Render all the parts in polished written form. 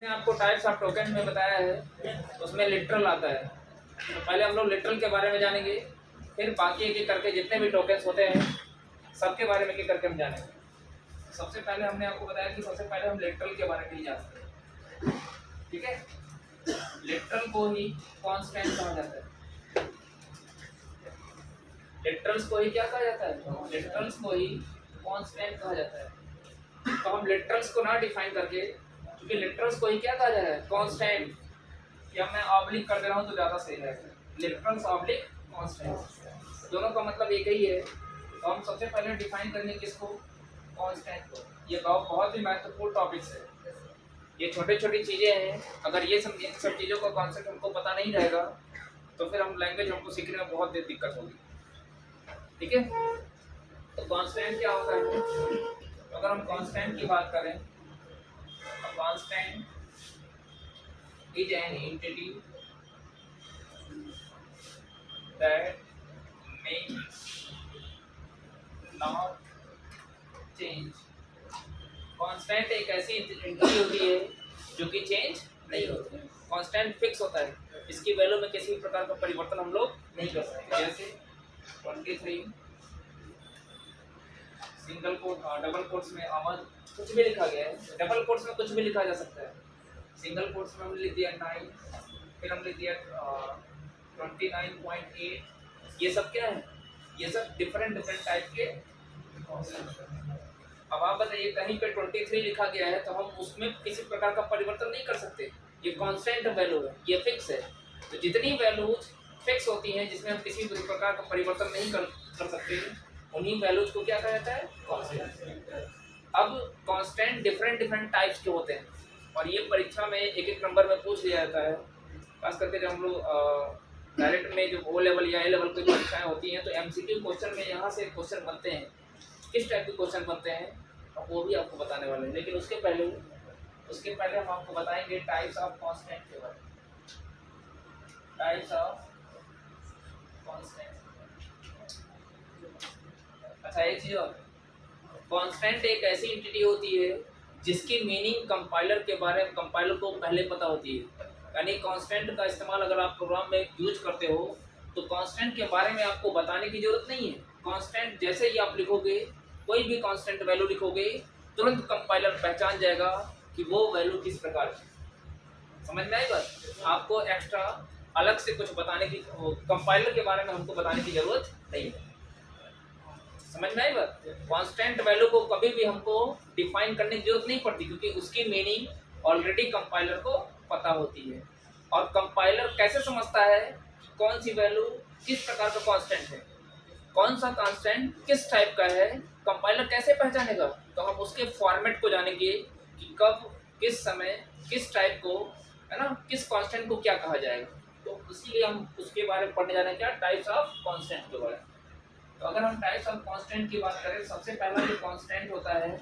आपको types of token में बताया है, उसमें लिटरल आता है। तो पहले हम लोग लिटरल के बारे में जानेंगे, फिर बाकी एक एक करके जितने भी टोकन्स होते हैं सबके बारे में एक एक करके हम जानेंगे। सबसे पहले हमने आपको बताया कि सबसे पहले हम लिटरल के बारे में ही जानते हैं, ठीक है। लिटरल को ही कांस्टेंट कहा जाता है। लिटरल्स को ही क्या कहा जाता है? लिटरल्स को ही कांस्टेंट कहा जाता है। तो हम लिटरल्स को ना डिफाइन करके, क्योंकि लिटरल्स को ही क्या कहा जा रहा है? कांस्टेंट। या मैं ऑब्लिक कर दे रहा हूँ तो ज़्यादा सही रहेगा। लिटरल्स ऑब्लिक कांस्टेंट, दोनों का मतलब एक ही है। तो हम सबसे पहले डिफाइन करेंगे किसको? कांस्टेंट को। ये बहुत ही महत्वपूर्ण टॉपिक्स है। ये छोटी छोटी चीज़ें हैं, अगर ये सब चीज़ों का कॉन्सेप्ट हमको पता नहीं रहेगा तो फिर हम लैंग्वेज हमको सीखने में बहुत दिक्कत होगी, ठीक है। तो कांस्टेंट क्या होता है? अगर हम कांस्टेंट की बात करें, constant is an entity that may not change। Constant एक ऐसी एंटिटी होती है जो कि चेंज नहीं होती है। कांस्टेंट फिक्स होता है, इसकी वैल्यू में किसी भी प्रकार का परिवर्तन हम लोग नहीं कर सकते। जैसे 23 सिंगल कोट, डबल कोट्स में अमन कुछ भी लिखा गया है, डबल कोट्स में कुछ भी लिखा जा सकता है। सिंगल कोट्स में हमने लिख दिया 9, फिर हमने लिख दिया 29.8। ये सब क्या है? ये सब डिफरेंट टाइप के। अब आप बताइए, कहीं पे 23 लिखा गया है तो हम उसमें किसी प्रकार का परिवर्तन नहीं कर सकते। ये कांस्टेंट वैल्यू है, ये फिक्स है। तो जितनी वैल्यूज फिक्स होती हैं जिसमें हम किसी भी प्रकार का परिवर्तन नहीं कर सकते, उन्हीं वैल्यूज को क्या कहा जाता है? कांस्टेंट। अब कांस्टेंट डिफरेंट टाइप्स के होते हैं और ये परीक्षा में एक एक नंबर में पूछ लिया जाता है। खास करके जब हम लोग डायरेक्ट में जो ओ लेवल या ए लेवल की परीक्षाएं होती हैं तो एमसीक्यू क्वेश्चन में यहाँ से क्वेश्चन बनते हैं। किस टाइप के क्वेश्चन बनते हैं और वो भी आपको बताने वाले हैं। लेकिन उसके पहले हम आपको बताएंगे टाइप्स ऑफ कांस्टेंट के बारे में। Types of constant. अच्छा, एक चीज़ और, कांस्टेंट एक ऐसी एंटिटी होती है जिसकी मीनिंग कंपाइलर के बारे में कंपाइलर को पहले पता होती है। यानी कांस्टेंट का इस्तेमाल अगर आप प्रोग्राम में यूज करते हो तो कांस्टेंट के बारे में आपको बताने की जरूरत नहीं है। कांस्टेंट जैसे ही आप लिखोगे, कोई भी कांस्टेंट वैल्यू लिखोगे, तुरंत कंपाइलर पहचान जाएगा कि वो वैल्यू किस प्रकार की। समझ में आई बात? आपको एक्स्ट्रा अलग से कुछ बताने की, कंपाइलर के बारे में हमको बताने की जरूरत नहीं है। समझ में आई बात? कांस्टेंट वैल्यू को कभी भी हमको डिफाइन करने की जरूरत नहीं पड़ती, क्योंकि उसकी मीनिंग ऑलरेडी कंपाइलर को पता होती है। और कंपाइलर कैसे समझता है कि कौन सी वैल्यू किस प्रकार का कांस्टेंट है, कौन सा कांस्टेंट किस टाइप का है, कंपाइलर कैसे पहचानेगा? तो हम उसके फॉर्मेट को जानेंगे कि कब, किस समय, किस टाइप को, है ना, किस कांस्टेंट को क्या कहा जाएगा। तो इसीलिए हम उसके बारे में पढ़ने जा रहे हैं, क्या? टाइप्स ऑफ कांस्टेंट के बारे में। तो अगर हम टाइप्स ऑफ कांस्टेंट की बात करें, सबसे पहला जो कांस्टेंट होता है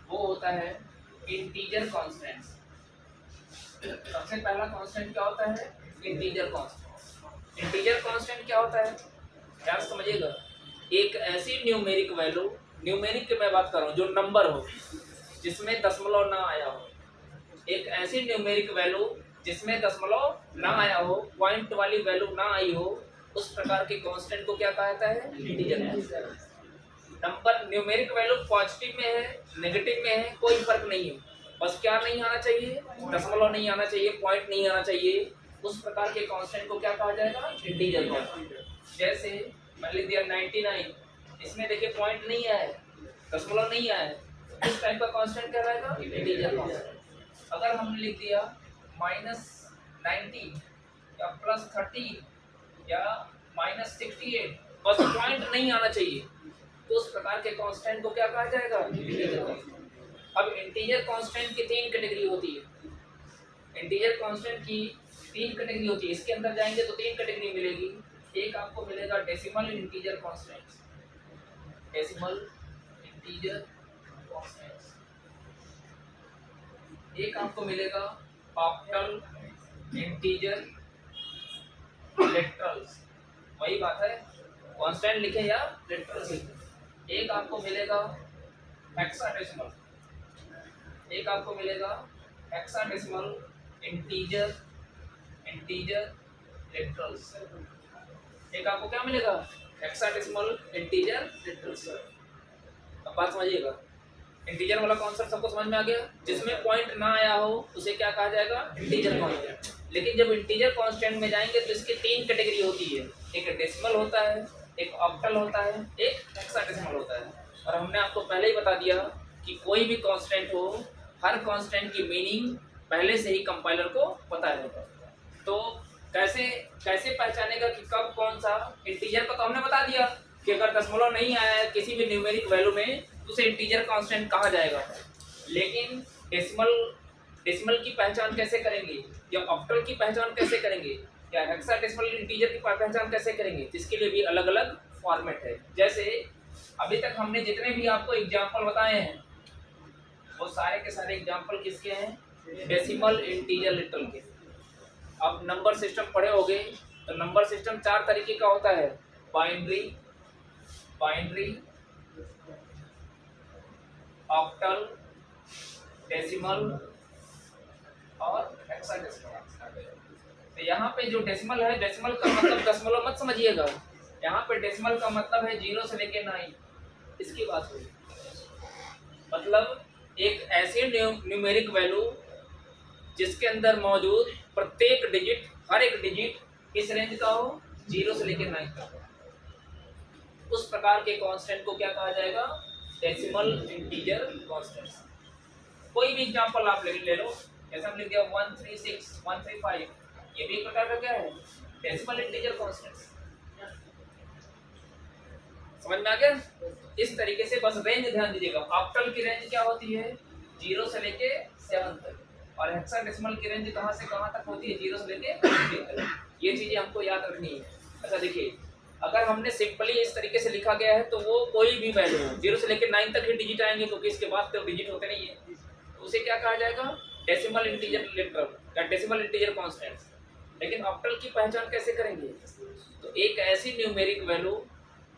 वो होता है इंटीजर कांस्टेंट। सबसे पहला कांस्टेंट क्या होता है? Integer constant. इंटीजर कांस्टेंट क्या होता है? क्या समझिएगा, एक ऐसी न्यूमेरिक वैल्यू, न्यूमेरिक की मैं बात कर रहा हूँ जो नंबर हो, जिसमें दशमलव ना आया हो। एक ऐसी न्यूमेरिक वैल्यू जिसमें दशमलव ना आया हो, पॉइंट वाली वैल्यू ना आई हो, उस प्रकार के कांस्टेंट को क्या कहा जाता है? Integer constant. Number numeric value positive में है, नेगेटिव में है, कोई फर्क नहीं है, बस क्या नहीं आना चाहिए? दशमलव नहीं आना चाहिए, पॉइंट नहीं आना चाहिए। उस प्रकार के कांस्टेंट को क्या कहा जाएगा? Integer constant. जैसे मैंने लिख दिया 99, इसमें देखिए पॉइंट नहीं आया है, दशमलव नहीं आया है, इस टाइप का कांस्टेंट क्या रहेगा? Integer constant. अगर हमने लिख दिया -90 या +30 या -68, बस पॉइंट नहीं आना चाहिए, तो उस प्रकार के कांस्टेंट को क्या कहा जाएगा? Integer constant. अब इंटीजर कांस्टेंट की 3 कैटेगरी होती है। इंटीजर कांस्टेंट की 3 कैटेगरी होती है। इसके अंदर जाएंगे तो 3 कैटेगरी मिलेगी। एक आपको मिलेगा decimal integer constant, decimal integer constant. एक आपको मिलेगा ऑक्टल इंटीजर लिटरल्स, वही बात है, कांस्टेंट लिखे या लिटरल्स लिखे। एक आपको मिलेगा हेक्साडेसिमल, एक आपको मिलेगा हेक्साडेसिमल इंटीजर लिटरल्स। एक आपको क्या मिलेगा? Hexadecimal integer literals. अब बात समझिएगा, इंटीजर वाला कॉन्सेप्ट सबको समझ में आ गया? जिसमें पॉइंट ना आया हो उसे क्या कहा जाएगा? Integer constant. लेकिन जब इंटीजर कांस्टेंट में जाएंगे तो इसकी तीन कैटेगरी होती है, एक डेसिमल होता है, एक ऑक्टल होता है, एक हेक्साडेसिमल होता है। और हमने आपको पहले ही बता दिया कि कोई भी कांस्टेंट हो, हर कांस्टेंट की मीनिंग पहले से ही कंपाइलर को पता है। तो कैसे कैसे पहचानेगा कि कब कौन सा इंटीजर का? तो हमने बता दिया कि अगर दशमलव नहीं आया है किसी भी न्यूमेरिक वैल्यू में तो उसे इंटीजर कांस्टेंट कहा जाएगा। लेकिन डेसिमल की पहचान कैसे करेंगे, या ऑक्टल की पहचान कैसे करेंगे, या हेक्साडेसिमल इंटीजर की पहचान कैसे करेंगे? इसके लिए भी अलग अलग फॉर्मेट है। जैसे अभी तक हमने जितने भी आपको एग्जाम्पल बताए हैं वो सारे के सारे एग्जाम्पल किसके हैं? डेसिमल इंटीजर लिटरल के। अब नंबर सिस्टम पढ़े होगे तो नंबर सिस्टम चार तरीके का होता है, बाइनरी, ऑक्टल, डेसिमल और हेक्साडेसिमल। तो यहाँ पे जो डेसिमल है, डेसिमल का मतलब दशमलव मत समझिएगा, यहाँ पे डेसिमल का मतलब है 0 से लेके 9, इसकी बात हुई। मतलब एक ऐसी न्यूमेरिक वैल्यू जिसके अंदर मौजूद प्रत्येक डिजिट, हर एक डिजिट किस रेंज का हो? 0 से लेके 9 तक। उस प्रकार के कांस्टेंट को क्या कहा जाएगा? Decimal integer constant. कोई भी एग्जांपल आप ले लो, जैसे हम लिख दिया 136, 135, ये भी एक प्रकार का क्या है? Decimal integer constant. समझ में आ गया? इस तरीके से बस रेंज ध्यान दीजिएगा। ऑक्टल की रेंज क्या होती है? 0 से लेके 7 तक। और हेक्साडेसिमल की रेंज कहाँ से कहाँ तक होती है? 0 से लेके 3 तक। ये चीजें हमको याद रखनी है। अच्छा देखिए, अगर हमने सिंपली इस तरीके से लिखा गया है तो वो कोई भी वैल्यू 0 से लेके 9 तक ही डिजिट आएंगे, क्योंकि इसके बाद तो डिजिट होते नहीं है। तो उसे क्या कहा जाएगा? डेसिमल इंटीजर लिटरल या डेसिमल इंटीजर कांस्टेंट। लेकिन ऑक्टल की पहचान कैसे करेंगे? तो एक ऐसी न्यूमेरिक वैल्यू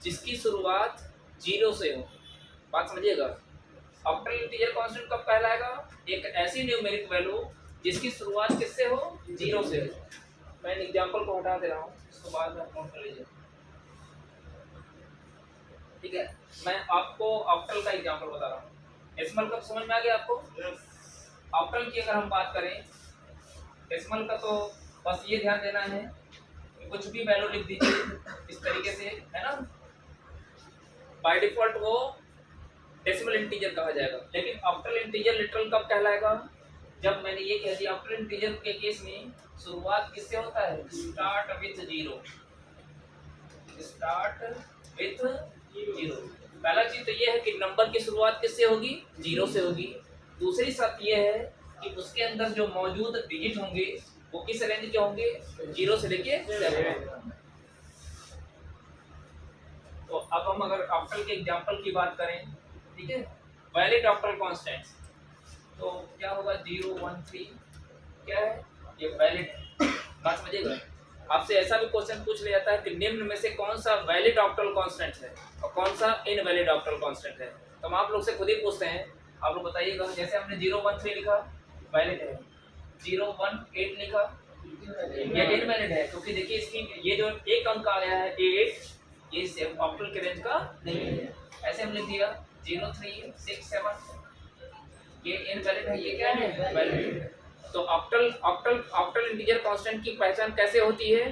जिसकी शुरुआत 0 से हो। बात समझिएगा, ऑक्टल इंटीजर कांस्टेंट कब कहलाएगा? एक ऐसी न्यूमेरिक वैल्यू जिसकी शुरुआत किससे हो? 0 से हो। मैं एग्जांपल को हटा दे रहा हूँ, उसको बाद में नोट कर लीजिए, ठीक है? मैं आपको ऑक्टल का एग्जांपल बता रहा हूँ। डेसिमल का समझ में आ गया आपको? ऑक्टल की अगर हम बात करें, डेसिमल का तो बस ये ध्यान देना है कि कुछ भी वैल्यू लिख दीजिए इस तरीके से, है ना? बाय डिफॉल्ट वो डेसिमल इंटीजर कहा जाएगा। लेकिन ऑक्टल इंटीजर लिटरल कब कहलाएगा? जब मैंने ये कह दिया ऑक्टल इंटीजर के केस में शुरुआत किससे होता है? Start with 0। Start with 0। पहला चीज तो ये है कि नंबर की शुरुआत किससे होगी? 0 से होगी। दूसरी शर्त ये है कि उसके अंदर जो मौजूद डिजिट होंगे वो किस रेंज के होंगे? 0 से लेके 7। तो अब हम अगर ऑक्टल के एग्जांपल की बात करें, ठीक है, वैलिड ऑक्टल कांस्टेंट्स, तो क्या होगा? 0, 1, 3 क्या है? ये वैलिड है। बात समझिएगा, आपसे ऐसा भी क्वेश्चन पूछ लिया जाता है कि निम्न में से कौन सा वैलिड ऑक्टल कांस्टेंट है और कौन सा इनवैलिड ऑक्टल कांस्टेंट है। तो हम आप लोग से खुद ही पूछते हैं, आप लोग बताइएगा। जैसे हमने 0, 1, 3 लिखा, वैलिड है। 0, 1, 8 लिखा, ये इनवैलिड है, क्योंकि देखिए इसकी ये जो एक अंक आया है 8, ये ऑक्टल के रेंज का नहीं है। ऐसे हम लिख दिया 0, 3, 6, 7, ये इनवैलिड है, ये क्या है? वैलिड है। तो ऑक्टल इंटीजर कांस्टेंट की पहचान कैसे होती है?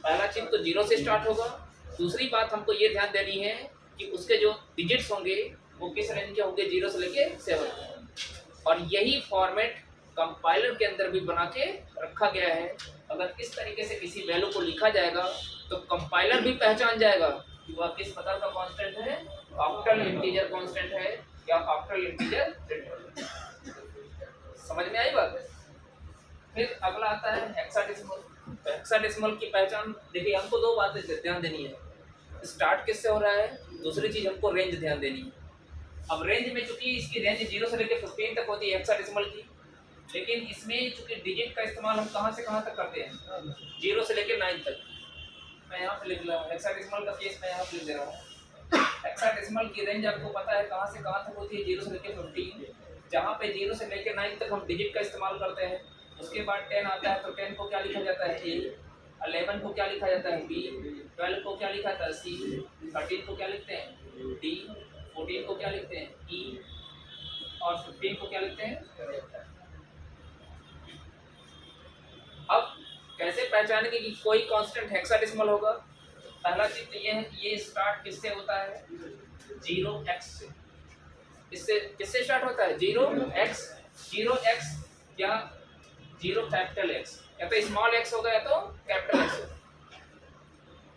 पहला चीज तो 0 से स्टार्ट होगा। दूसरी बात हमको ये ध्यान देनी है कि उसके जो डिजिट्स होंगे वो किस रेंज के होंगे? 0 से लेके 7। और यही फॉर्मेट कंपाइलर के अंदर भी बना के रखा गया है। अगर इस तरीके से किसी वैल्यू को लिखा जाएगा तो कंपाइलर भी पहचान जाएगा कि वह किस प्रकार का कांस्टेंट है, ऑक्टल इंटीजर कांस्टेंट है या ऑक्टल इंटीजर लिटरल। समझ में आई बात? फिर अगला आता है हेक्साडेसिमल। हेक्साडेसिमल की पहचान देखिए, हमको दो बातें ध्यान देनी है, स्टार्ट किससे हो रहा है, दूसरी चीज हमको रेंज ध्यान देनी है। अब रेंज में चूंकि इसकी रेंज 0 से लेकर 15 तक होती है हेक्साडेसिमल की, लेकिन इसमें चूंकि डिजिट का इस्तेमाल हम कहाँ से कहाँ तक करते हैं? 0 से लेकर 9 तक। मैं यहाँ पे लिख रहा हूँ हेक्साडेसिमल का केस, मैं यहाँ पे लिख दे रहा हूँ। हेक्साडेसिमल की रेंज आपको पता है कहाँ से कहाँ तक होती है? 0 से लेकर 15। जहाँ पे 0 से लेकर 9 तक हम डिजिट का इस्तेमाल करते हैं। उसके बाद 10 आता है तो 10 को क्या लिखा जाता है ए, 11 को क्या लिखा जाता है बी, 12 को क्या लिखा जाता है सी, 13 को क्या लिखते हैं डी, 14 को क्या लिखते हैं ई और 15 को क्या लिखते हैं। अब कैसे पहचानेंगे कि कोई कांस्टेंट हेक्साडेसिमल होगा? पहला चीज तो ये है कि ये स्टार्ट किससे होता है 0x से। इससे किससे स्टार्ट होता है 0x, 0x या 0 कैपिटल एक्स, या तो स्मॉल एक्स होगा या तो कैपिटल एक्स होगा।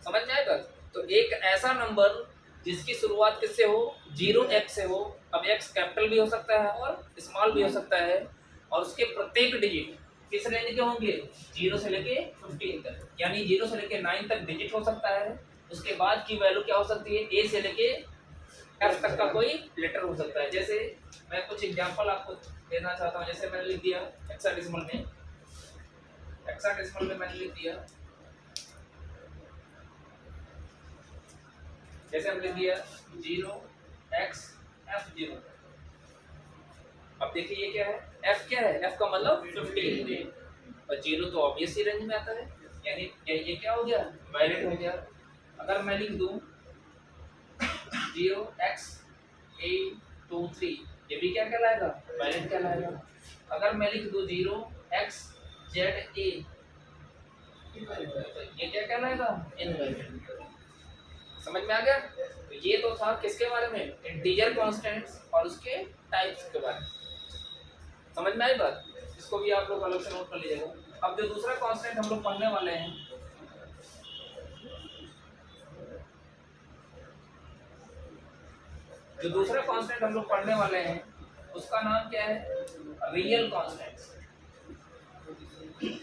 समझ में आएगा? तो एक ऐसा नंबर जिसकी शुरुआत किससे हो 0x से हो। अब x कैपिटल भी हो सकता है और स्मॉल भी हो सकता है, और उसके प्रत्येक डिजिट किस रेंज के होंगे 0 से लेके 15 तक, यानी 0 से लेके 9 तक डिजिट हो सकता है। उसके बाद की वैल्यू क्या हो सकती है a से लेके f तक का कोई लेटर हो सकता है। जैसे मैं कुछ एग्जांपल आपको देना चाहता हूँ। जैसे मैंने लिख दिया हेक्साडेसिमल में मैंने लिख दिया, जैसे हम लिख दिया 0xF0। अब देखिए ये क्या है f, क्या है f का मतलब 15 और 0 तो ऑब्वियस ही रेंज में आता है, यानी ये क्या हो गया वैलिड हो गया। अगर मैं लिख दूं 0x823 ये भी क्या कहलाएगा वैलिड कहलाएगा। अगर मैं लिख दूं 0xZA तो ये क्या कहलाएगा इनवैलिड। समझ में आ गया? तो ये तो था किसके बारे में इंटीजर कांस्टेंट्स और उसके टाइप्स के बारे में। समझ में आई बात? इसको भी आप लोग अलग से नोट कर लीजिएगा। अब जो दूसरा कांस्टेंट हम लोग पढ़ने वाले हैं, उसका नाम क्या है रियल कांस्टेंट।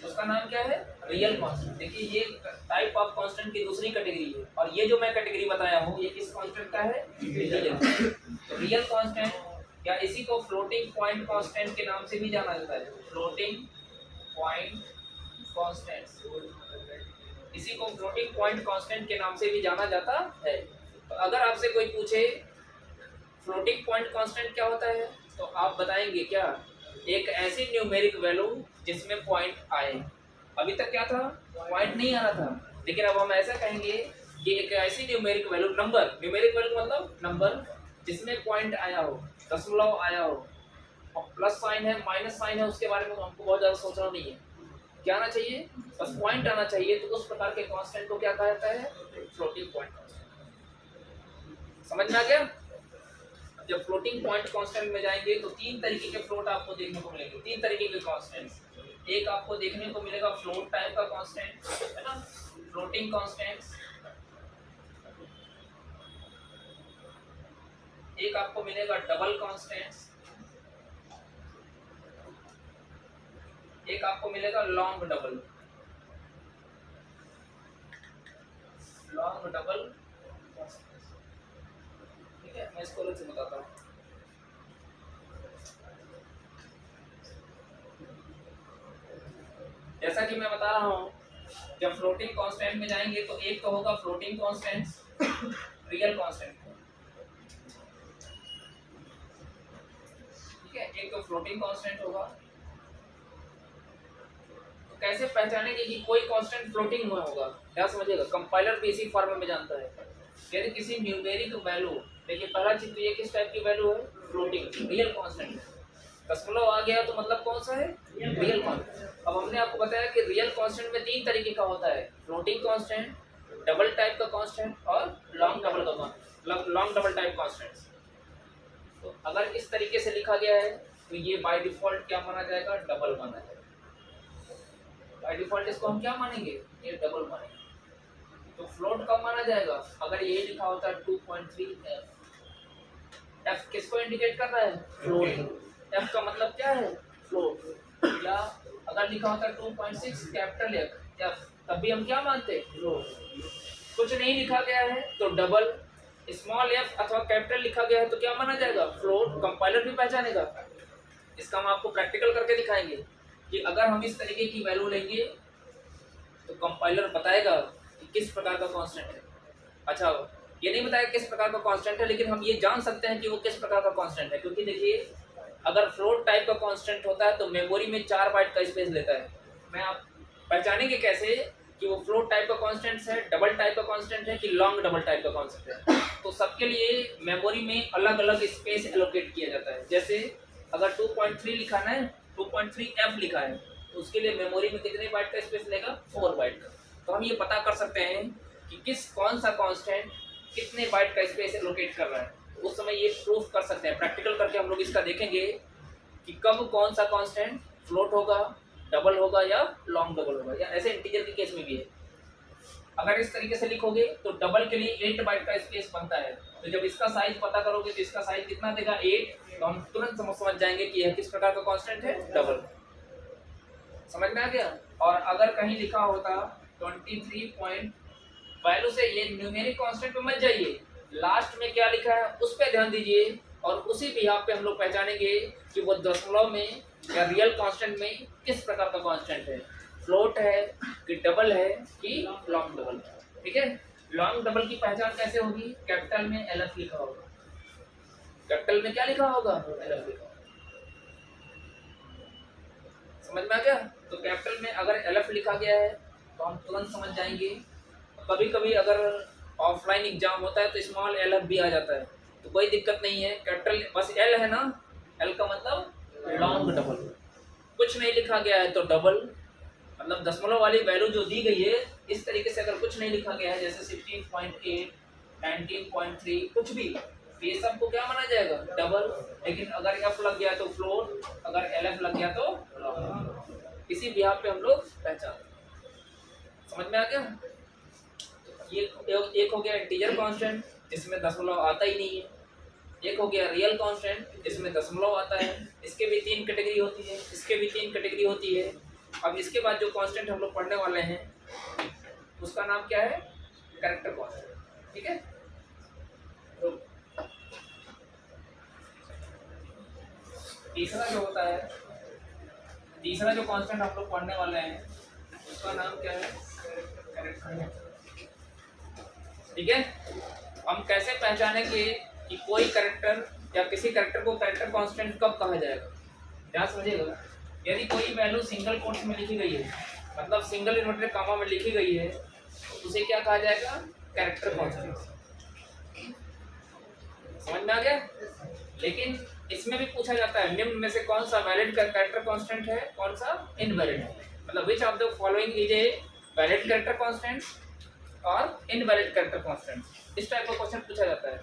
उसका नाम क्या है रियल कांस्टेंट। देखिए ये टाइप ऑफ कांस्टेंट की दूसरी कैटेगरी है, और ये जो मैं कैटेगरी बताया हूँ ये किस कांस्टेंट का है रियल कांस्टेंट, या इसी को फ्लोटिंग पॉइंट कांस्टेंट के नाम से भी जाना जाता है। फ्लोटिंग पॉइंट कांस्टेंट, इसी को फ्लोटिंग पॉइंट कांस्टेंट के नाम से भी जाना जाता है। तो अगर आपसे कोई पूछे फ्लोटिंग पॉइंट कांस्टेंट क्या होता है तो आप बताएंगे क्या एक ऐसी न्यूमेरिक वैल्यू जिसमें पॉइंट आए। अभी तक क्या था पॉइंट नहीं आ रहा था, लेकिन अब हम ऐसा कहेंगे कि एक ऐसी numeric value number, numeric value मतलब नंबर जिसमें पॉइंट आया हो, दशमलव आया हो, और प्लस साइन है माइनस साइन है, उसके बारे में हमको बहुत ज़्यादा सोचना नहीं है। क्या आना चाहिए बस पॉइंट आना चाहिए। तो उस प्रकार के कांस्टेंट को क्या कहा जाता है फ्लोटिंग पॉइंट कांस्टेंट। समझ में आ गया? जब फ्लोटिंग पॉइंट कांस्टेंट में जाएंगे तो तीन तरीके के फ्लोट आपको देखने को मिलेंगे, तीन तरीके के कांस्टेंट्स। एक आपको देखने को मिलेगा फ्लोट टाइप का कांस्टेंट, है ना, फ्लोटिंग कांस्टेंट्स। एक आपको मिलेगा डबल कांस्टेंट्स, एक आपको मिलेगा लॉन्ग डबल कांस्टेंट्स। ठीक है, मैं इसको अलग से बताता हूँ। जैसा कि मैं बता रहा हूँ जब फ्लोटिंग कांस्टेंट में जाएंगे तो एक तो होगा फ्लोटिंग कांस्टेंट्स रियल कांस्टेंट, ठीक है, एक तो फ्लोटिंग कांस्टेंट होगा। तो कैसे पहचानेंगे कि कोई कांस्टेंट फ्लोटिंग में होगा, क्या समझिएगा, कंपाइलर भी इसी फॉर्म में जानता है। यदि किसी न्यूमेरिक वैल्यू, देखिए पहला चीज तो ये किस टाइप की वैल्यू है फ्लोटिंग रियल कांस्टेंट, दशमलव आ गया तो मतलब कौन सा है रियल कांस्टेंट। अब हमने आपको बताया कि रियल कांस्टेंट में तीन तरीके का होता है, फ्लोटिंग कांस्टेंट, डबल टाइप का कांस्टेंट और लॉन्ग डबल टाइप कांस्टेंट। तो अगर इस तरीके से लिखा गया है तो ये बाय डिफॉल्ट क्या माना जाएगा डबल माना जाएगा। बाय डिफॉल्ट इसको हम क्या मानेंगे ये डबल मानेंगे। तो फ्लोट कब माना जाएगा अगर ये लिखा होता है 2.3 f किसको इंडिकेट कर रहा है फ्लोट, f का मतलब क्या है फ्लोट। या अगर लिखा होता है 2.6 कैपिटल F तब भी हम क्या मानते हैं फ्लोट। कुछ नहीं लिखा गया है तो डबल, स्मॉल f अथवा कैपिटल लिखा गया है तो क्या माना जाएगा फ्लोट, कंपाइलर भी पहचानेगा। इसका हम आपको प्रैक्टिकल करके दिखाएंगे कि अगर हम इस तरीके की वैल्यू लेंगे तो कंपाइलर बताएगा कि किस प्रकार का कांस्टेंट है। अच्छा ये नहीं बताया किस प्रकार का कांस्टेंट है, लेकिन हम ये जान सकते हैं कि वो किस प्रकार का कांस्टेंट है, क्योंकि देखिए अगर फ्लोट टाइप का कांस्टेंट होता है तो मेमोरी में 4 बाइट का स्पेस लेता है। मैं आप पहचानेंगे कैसे कि वो फ्लोट टाइप का कांस्टेंट है, डबल टाइप का कांस्टेंट है कि लॉन्ग डबल टाइप का कांस्टेंट है। तो सबके लिए मेमोरी में अलग अलग स्पेस एलोकेट किया जाता है। जैसे अगर 2.3 लिखाना है, 2.3F लिखा है, तो उसके लिए मेमोरी में कितने बाइट का स्पेस लेगा? 4 बाइट का। तो हम ये पता कर सकते हैं कि कौन सा कांस्टेंट कितने बाइट का स्पेस एलोकेट कर रहा है। उस समय ये प्रूफ कर सकते हैं, प्रैक्टिकल करके हम लोग इसका देखेंगे कि कब कौन सा कांस्टेंट फ्लोट होगा, डबल होगा या लॉन्ग डबल होगा, या ऐसे इंटीजर के केस में भी है। अगर इस तरीके से लिखोगे तो डबल के लिए 8 बाइट का स्पेस बनता है। तो जब इसका साइज पता करोगे तो इसका साइज कितना देगा? 8। तो हम तुरंत समझ जाएंगे कि यह किस प्रकार का कांस्टेंट है? डबल। समझ में आ गया? और अगर कहीं लिखा होता 23 पॉइंट वैल्यू से, ये न्यूमेरिक कांस्टेंट पे मत जाइए, लास्ट में क्या लिखा है उस पर ध्यान दीजिए, और उसी बिहाफ पे हम लोग पहचानेंगे कि वो दशमलव में या रियल कांस्टेंट में किस प्रकार का कांस्टेंट है, फ्लोट है कि डबल है कि लॉन्ग डबल। ठीक है? लॉन्ग डबल की पहचान कैसे होगी? कैपिटल में LF लिखा होगा। कैपिटल में क्या लिखा होगा? LF लिखा होगा। समझ में आ गया? तो कैपिटल में अगर LF लिखा गया है तो हम तुरंत समझ जाएंगे। कभी कभी अगर ऑफलाइन एग्जाम होता है तो स्मॉल LF भी आ जाता है, तो कोई दिक्कत नहीं है। कैपिटल बस L है ना, L का मतलब लॉन्ग डबल। कुछ नहीं लिखा गया है तो डबल, मतलब दशमलव वाली वैल्यू जो दी गई है इस तरीके से अगर कुछ नहीं लिखा गया है, जैसे 16.8, 19.3 कुछ भी, तो ये सबको क्या माना जाएगा? डबल। लेकिन अगर F लग गया तो फ्लोट, अगर LF लग गया तो लॉन्ग। इसी बिहाफ पे हम लोग पहचान। समझ में आ गया? ये एक हो गया इंटीजर कांस्टेंट जिसमें दशमलव आता ही नहीं है, एक हो गया रियल कांस्टेंट जिसमें दशमलव आता है। इसके भी 3 कैटेगरी होती है, इसके भी 3 कैटेगरी होती है। अब इसके बाद जो कांस्टेंट हम लोग पढ़ने वाले हैं उसका नाम क्या है? Character constant. ठीक है? तो तीसरा जो होता है, तीसरा जो कांस्टेंट हम लोग पढ़ने वाले हैं उसका नाम क्या है? कैरेक्टर। ठीक है? हम कैसे पहचानेंगे कि कोई कैरेक्टर या किसी कैरेक्टर को कैरेक्टर कांस्टेंट कब कहा जाएगा? ध्यान समझिएगा। यदि कोई वैल्यू सिंगल कोट्स में लिखी गई है, मतलब सिंगल इन्वर्टेड कामा में लिखी गई है, तो उसे क्या कहा जाएगा? Character constant. समझ में आ गया? लेकिन इसमें भी पूछा जाता है निम्न में से कौन सा वैलिड कैरेक्टर कांस्टेंट है, कौन सा इनवैलिड है। मतलब which of the following is a valid character constant और इनवैलिड कैरेक्टर कांस्टेंट। इस टाइप का क्वेश्चन पूछा जाता है।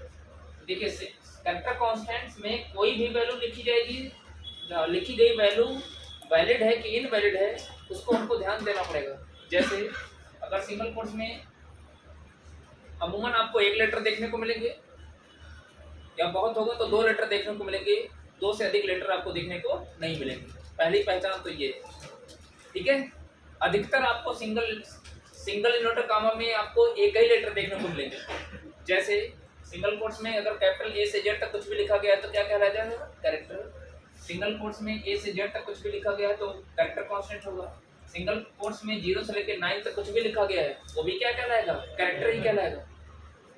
देखिए, कैरेक्टर कांस्टेंट्स में कोई भी वैल्यू लिखी जाएगी, लिखी गई वैल्यू वैलिड है कि इनवैलिड है, उसको हमको ध्यान देना पड़ेगा। जैसे अगर सिंगल कोट्स में अमूमन आपको 1 लेटर देखने को मिलेंगे, या बहुत होगा तो 2 लेटर देखने को मिलेंगे, 2 से अधिक लेटर आपको देखने को नहीं मिलेंगे। पहली पहचान तो ये है। ठीक है? अधिकतर आपको सिंगल इन्वर्टर कामा में आपको एक ही लेटर देखने को मिलेंगे। जैसे सिंगल कोट्स में अगर कैपिटल A से Z तक कुछ भी लिखा गया है तो क्या कहलाया जाएगा? कैरेक्टर। सिंगल कोट्स में A से Z तक कुछ भी लिखा गया है तो कैरेक्टर कांस्टेंट होगा। सिंगल कोट्स में 0 से लेकर 9 तक कुछ भी लिखा गया है वो भी क्या कहलाएगा? कैरेक्टर ही कहलाएगा।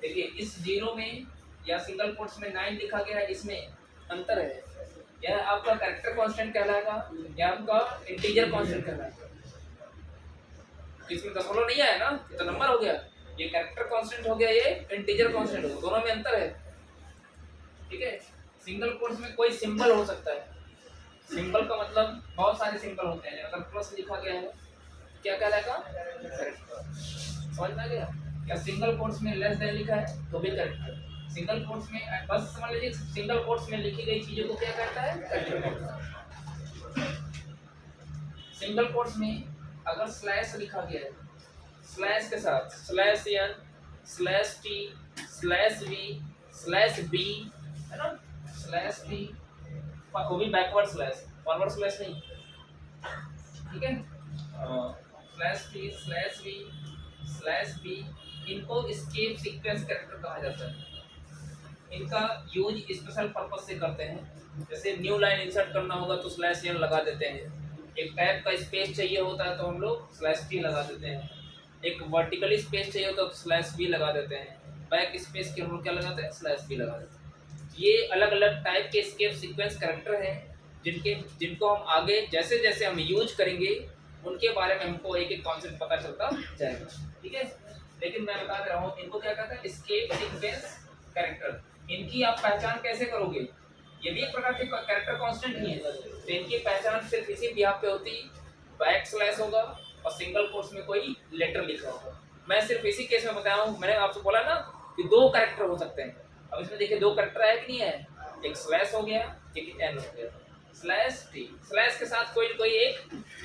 देखिए, इस 0 में या सिंगल कोट्स में 9 लिखा गया है, इसमें अंतर है। यह आपका कैरेक्टर कांस्टेंट कहलाएगा या आपका इंटीजर कांस्टेंट कहलाएगा। इसमें दशमलव नहीं आया ना, ये तो नंबर हो गया। ये कैरेक्टर कांस्टेंट हो गया, ये इंटीजर कांस्टेंट हो गया, दोनों में अंतर है। ठीक है? सिंगल कोट्स में कोई सिंबल हो सकता है। सिंबल का मतलब बहुत सारे सिंबल होते हैं। अगर प्लस लिखा गया है क्या कहलाएगा? कैरेक्टर। समझ में आ गया? या सिंगल कोट्स में लेस देन लिखा है तो भी कैरेक्टर। सिंगल कोट्स में बस समझ लीजिए, सिंगल कोट्स में लिखी गई चीजों को क्या कहता है? कैरेक्टर। सिंगल कोट्स में अगर स्लैश लिखा गया है, स्लैश के साथ /n, /t, /v, /b, है ना, /t, वो भी बैकवर्ड स्लैश, फॉरवर्ड स्लैश नहीं। ठीक है? /t, /v, /b, इनको एस्केप सीक्वेंस कैरेक्टर कहा जाता है। इनका यूज स्पेशल पर्पस से करते हैं। जैसे न्यू लाइन इंसर्ट करना होगा तो /n लगा देते हैं। एक टैब का स्पेस चाहिए होता है तो हम लोग /t लगा देते हैं। एक वर्टिकली स्पेस चाहिए होता है तो /b लगा देते हैं। बैक स्पेस के हम लोग क्या लगाते हैं? /b लगा देते हैं। ये अलग अलग टाइप के एस्केप सीक्वेंस कैरेक्टर हैं जिनको हम आगे जैसे जैसे हम यूज करेंगे उनके बारे में हमको एक एक कॉन्सेप्ट पता चलता जाएगा, ठीक है। लेकिन मैं बता रहा हूँ इनको क्या कहता है, एस्केप सीक्वेंस कैरेक्टर। इनकी आप पहचान कैसे करोगे, ये भी एक प्रकार के कैरेक्टर कांस्टेंट ही है, तो इनकी पहचान सिर्फ इसी बिहाफ पे होती, बैक स्लैश होगा और सिंगल कोट्स में कोई लेटर लिखा होगा। मैं सिर्फ इसी केस में बताया हूँ, मैंने आपसे बोला ना कि दो कैरेक्टर हो सकते हैं। अब इसमें देखिए दो कैरेक्टर है कि नहीं है, एक स्लैश हो गया, एक एन हो गया, स्लैश टी, स्लैश के साथ कोई कोई एक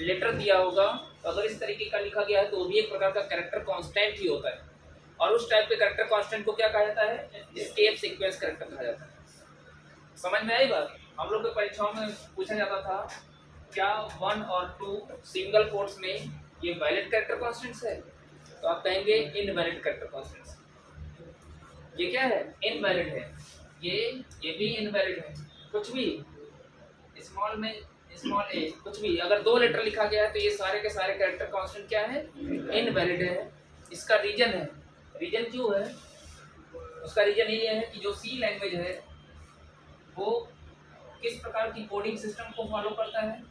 लेटर दिया होगा, तो अगर इस तरीके का लिखा गया है तो वो भी एक प्रकार का कैरेक्टर कांस्टेंट ही होता है। और उस टाइप के कैरेक्टर कांस्टेंट को क्या कहा जाता है, एस्केप सीक्वेंस कैरेक्टर कहा जाता है। समझ में आई बात। हम लोग के परीक्षाओं में पूछा जाता था क्या 1 और 2 सिंगल कोट्स में ये वैलिड कैरेक्टर कांस्टेंट्स है, तो आप कहेंगे इनवैलिड कैरेक्टर कांस्टेंट्स। ये क्या है, इनवैलिड है, ये भी इनवैलिड है, कुछ भी स्मॉल में स्मॉल ए कुछ भी अगर दो लेटर लिखा गया है तो ये सारे के सारे कैरेक्टर कांस्टेंट क्या है, इनवैलिड है। इसका रीजन है, रीजन क्यों है, उसका रीजन ये है कि जो सी लैंग्वेज है वो किस प्रकार की कोडिंग सिस्टम को फॉलो करता है,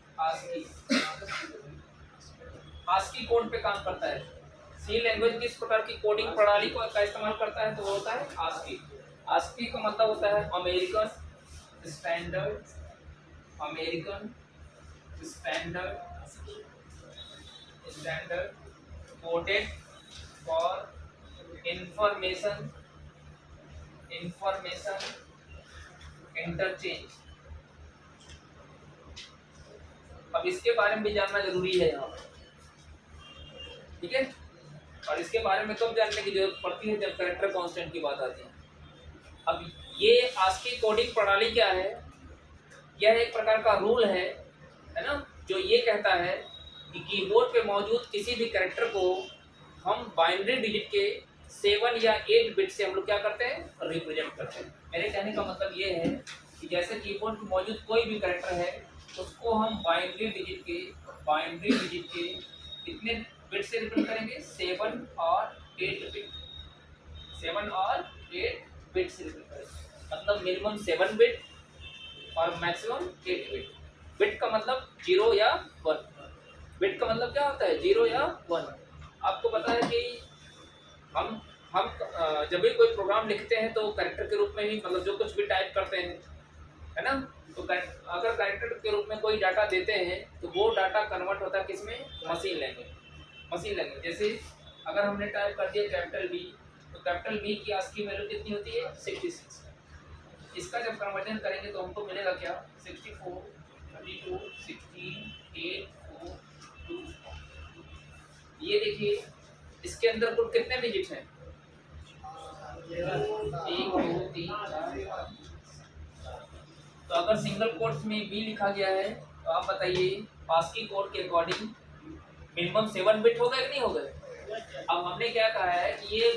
आस्की कोड पे काम करता है। सी लैंग्वेज किस प्रकार की कोडिंग प्रणाली को का इस्तेमाल करता है, तो वो होता है आस्की। आस्की का मतलब होता है American standard coded for information interchange. अब इसके बारे में भी जानना जरूरी है यहाँ, ठीक है। और इसके बारे में कब जानने की जरूरत पड़ती है, जब कैरेक्टर कांस्टेंट की बात आती है। अब ये आस्की कोडिंग प्रणाली क्या है, यह एक प्रकार का रूल है ना, जो ये कहता है कि कीबोर्ड पे मौजूद किसी भी कैरेक्टर को हम बाइनरी डिजिट के 7 या 8 बिट से हम लोग क्या करते हैं, रिप्रेजेंट करते हैं। मेरे कहने का मतलब ये है कि जैसे कीबोर्ड पे मौजूद कोई भी कैरेक्टर है उसको हम बाइनरी डिजिट के कितने बिट से रिप्रेजेंट करेंगे, 7 और 8 बिट, 7 और 8 बिट से रिप्रेजेंट करेंगे। मतलब मिनिमम 7 बिट और मैक्सिमम 8 बिट। बिट का मतलब 0 या 1, बिट का मतलब क्या होता है, 0 या 1। आपको पता है कि हम जब भी कोई प्रोग्राम लिखते हैं तो कैरेक्टर के रूप में ही, मतलब जो कुछ भी टाइप करते हैं, है ना, तो अगर कैरेक्टर के रूप में कोई डाटा देते हैं तो वो डाटा कन्वर्ट होता है किसमें, मशीन लैंग्वेज। जैसे अगर हमने टाइप कर दिया कैपिटल बी, तो कैपिटल बी की आस्की वैल्यू कितनी होती है, 66। इसका जब कन्वर्जन करेंगे तो हमको मिलेगा क्या, 64, 32, 16, 8, 4, 2। ये देखिए इसके अंदर कुल कितने डिजिट हैं, 1, 2, 3, 4। तो अगर सिंगल कोट्स में बी लिखा गया है तो आप बताइए आस्की कोड के अकॉर्डिंग मिनिमम 7 बिट हो गए कि नहीं हो गए। अब हमने क्या कहा है कि ये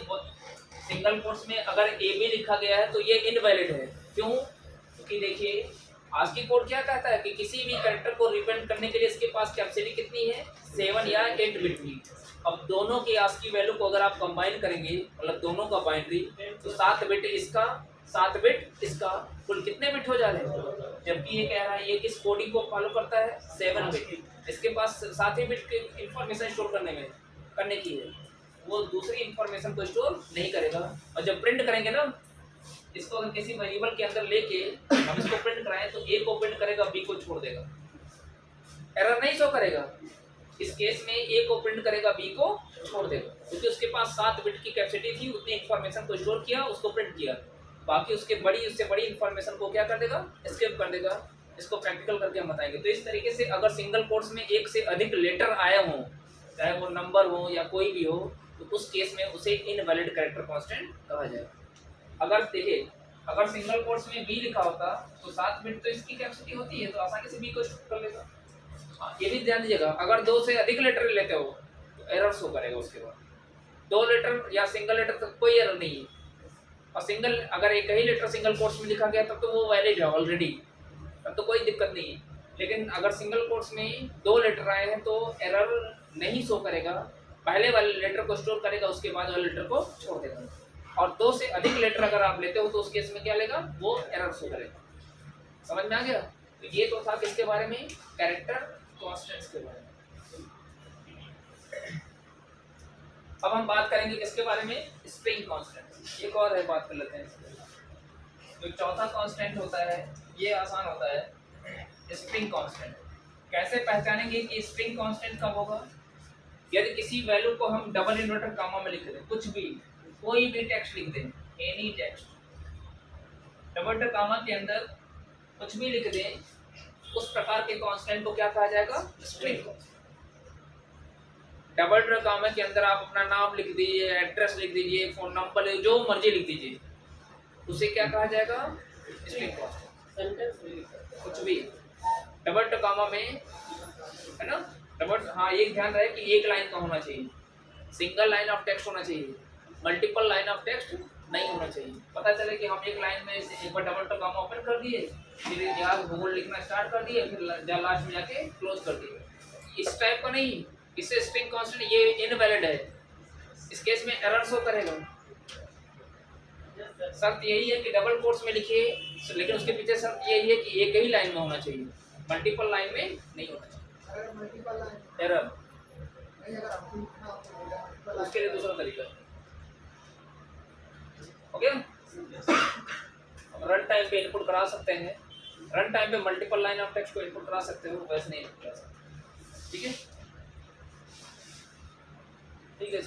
सिंगल कोट्स में अगर ए बी लिखा गया है तो ये इनवैलिड है। क्यों, क्योंकि देखिए आस्की कोड क्या कहता है कि किसी भी कैरेक्टर को रिप्रेजेंट करने के लिए इसके पास कैपेसिटी कितनी है, 7 या 8 बिट की। अब दोनों की आस्की वैल्यू को अगर आप कंबाइन करेंगे, मतलब दोनों का बाइनरी, तो 7 बिट इसका 7 बिट इसका, कुल कितने बिट हो जा रहे हैं। जबकि ये कह रहा है ये किस कोडिंग को फॉलो करता है, 7 बिट। इसके पास 7 ही बिट की इंफॉर्मेशन स्टोर करने की है, वो दूसरी इंफॉर्मेशन को स्टोर नहीं करेगा। और जब प्रिंट करेंगे ना, इसको अगर किसी वेरिएबल के अंदर लेके हम इसको प्रिंट कराएं तो ए को प्रिंट करेगा, बी को छोड़ देगा, एरर नहीं शो करेगा। इस केस में ए को प्रिंट करेगा, बी को छोड़ देगा, क्योंकि उसके पास 7 बिट की कैपेसिटी थी, उतनी इंफॉर्मेशन को स्टोर किया, उसको प्रिंट किया। बाकी उससे बड़ी इंफॉर्मेशन को क्या कर देगा, स्किप कर देगा। इसको प्रैक्टिकल करके हम बताएंगे। तो इस तरीके से अगर सिंगल कोट्स में एक से अधिक लेटर आए हों, चाहे वो नंबर हो या कोई भी हो, तो उस केस में उसे इनवैलिड कैरेक्टर कांस्टेंट कहा जाएगा। अगर देखिए अगर सिंगल कोट्स में बी लिखा होता तो 7 बिट तो इसकी कैपेसिटी होती है, तो आसानी से बी को स्टोर कर लेगा। ये भी ध्यान दीजिएगा, अगर 2 से अधिक लेटर लेते हो तो एरर शो करेगा। उसके बाद 2 लेटर या सिंगल लेटर तक कोई एरर नहीं है। और सिंगल अगर एक ही लेटर सिंगल कोट्स में लिखा गया तब तो वो वैलिड है ऑलरेडी, तब तो कोई दिक्कत नहीं है। लेकिन अगर सिंगल कोट्स में 2 लेटर आए हैं तो एरर नहीं शो करेगा, पहले वाले लेटर को स्टोर करेगा, उसके बाद वाले लेटर को छोड़ देगा। और 2 से अधिक लेटर अगर आप लेते हो तो उस केस में क्या लेगा, वो एरर शो करेगा। समझ में आ गया। तो ये तो था किसके बारे में, कैरेक्टर कॉन्स्टेंट्स के बारे में। अब हम बात करेंगे किसके बारे में, स्प्रिंग कांस्टेंट। एक और है, बात कर लेते हैं इसके। जो चौथा कांस्टेंट होता है ये आसान होता है, स्प्रिंग कांस्टेंट। कैसे पहचानेंगे कि स्प्रिंग कांस्टेंट कब होगा, यदि किसी वैल्यू को हम डबल इन्वर्टेड कामा में लिख दें, कुछ भी कोई भी टेक्स्ट लिख दें, any text double inverted comma के अंदर कुछ भी लिख दें, उस प्रकार के कांस्टेंट को क्या कहा जाएगा, spring constant. Double inverted comma के अंदर आप अपना नाम लिख दीजिए, एड्रेस लिख दीजिए, फोन नंबर, जो मर्जी लिख दीजिए, उसे क्या कहा जाएगा, स्प्रिंग कांस्टेंट। कुछ भी डबल इन्वर्टेड कामा में है ना, डबल, हाँ ये ध्यान रहे कि एक लाइन का होना चाहिए, सिंगल लाइन ऑफ टेक्स्ट होना चाहिए, मल्टीपल लाइन ऑफ टेक्स्ट नहीं होना चाहिए। पता चले कि हम एक लाइन में एक बार डबल कामा ओपन कर दिए, फिर यहाँ गूगल लिखना स्टार्ट कर दिए, फिर लास्ट में जाके क्लोज कर दिए, इस टाइप का नहीं। इससे स्ट्रिंग कांस्टेंट ये इनवैलिड है, इस केस में एरर शो करेगा। शर्त यही है कि डबल कोट्स में लिखिए, लेकिन उसके पीछे शर्त यही है कि एक ही लाइन में होना चाहिए, मल्टीपल लाइन में नहीं होना चाहिए। एरर उसके लिए दूसरा तरीका है। ओके, रन टाइम पे इनपुट करा सकते हैं, रन टाइम पे मल्टीपल लाइन ऑफ टेक्स्ट को इनपुट करा सकते हो, वैसे नहीं इनपुट करा सकते। ठीक है, ठीक है।